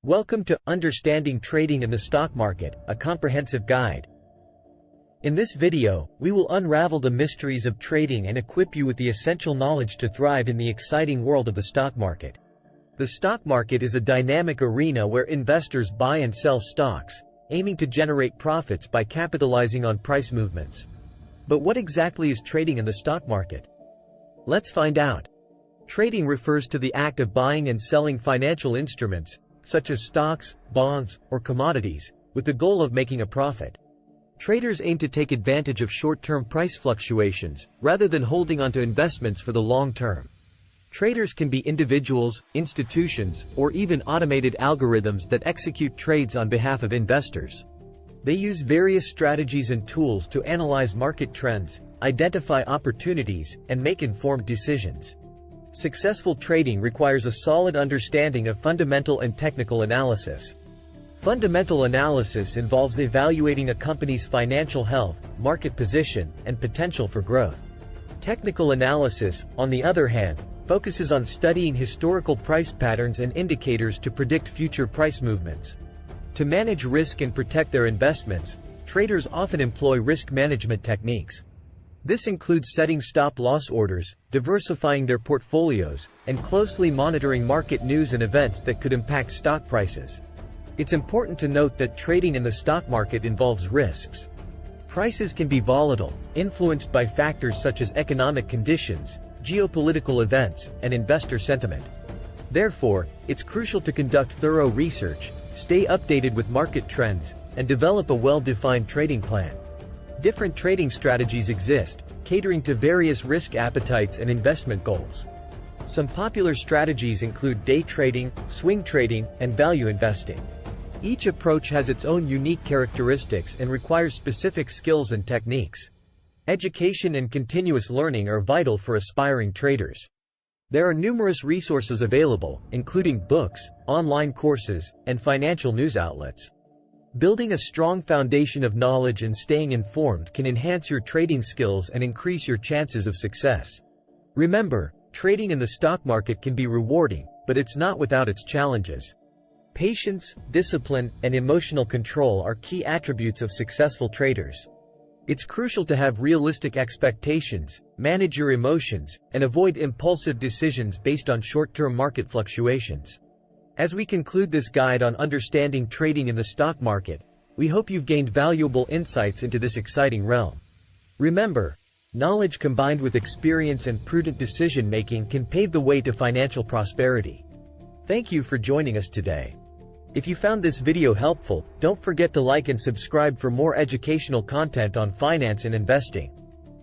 Welcome to Understanding Trading in the Stock Market, a comprehensive guide. In this video, we will unravel the mysteries of trading and equip you with the essential knowledge to thrive in the exciting world of the stock market. The stock market is a dynamic arena where investors buy and sell stocks, aiming to generate profits by capitalizing on price movements. But what exactly is trading in the stock market? Let's find out. Trading refers to the act of buying and selling financial instruments, such as stocks, bonds, or commodities, with the goal of making a profit. Traders aim to take advantage of short-term price fluctuations, rather than holding onto investments for the long term. Traders can be individuals, institutions, or even automated algorithms that execute trades on behalf of investors. They use various strategies and tools to analyze market trends, identify opportunities, and make informed decisions. Successful trading requires a solid understanding of fundamental and technical analysis. Fundamental analysis involves evaluating a company's financial health, market position, and potential for growth. Technical analysis, on the other hand, focuses on studying historical price patterns and indicators to predict future price movements. To manage risk and protect their investments, traders often employ risk management techniques. This includes setting stop-loss orders, diversifying their portfolios, and closely monitoring market news and events that could impact stock prices. It's important to note that trading in the stock market involves risks. Prices can be volatile, influenced by factors such as economic conditions, geopolitical events, and investor sentiment. Therefore, it's crucial to conduct thorough research, stay updated with market trends, and develop a well-defined trading plan. Different trading strategies exist, catering to various risk appetites and investment goals. Some popular strategies include day trading, swing trading, and value investing. Each approach has its own unique characteristics and requires specific skills and techniques. Education and continuous learning are vital for aspiring traders. There are numerous resources available, including books, online courses, and financial news outlets. Building a strong foundation of knowledge and staying informed can enhance your trading skills and increase your chances of success. Remember, trading in the stock market can be rewarding, but it's not without its challenges. Patience, discipline, and emotional control are key attributes of successful traders. It's crucial to have realistic expectations, manage your emotions, and avoid impulsive decisions based on short-term market fluctuations. As we conclude this guide on understanding trading in the stock market, we hope you've gained valuable insights into this exciting realm. Remember, knowledge combined with experience and prudent decision-making can pave the way to financial prosperity. Thank you for joining us today. If you found this video helpful, don't forget to like and subscribe for more educational content on finance and investing.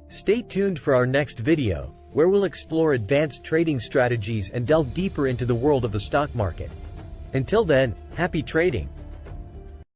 Stay tuned for our next video, where we'll explore advanced trading strategies and delve deeper into the world of the stock market. Until then, happy trading!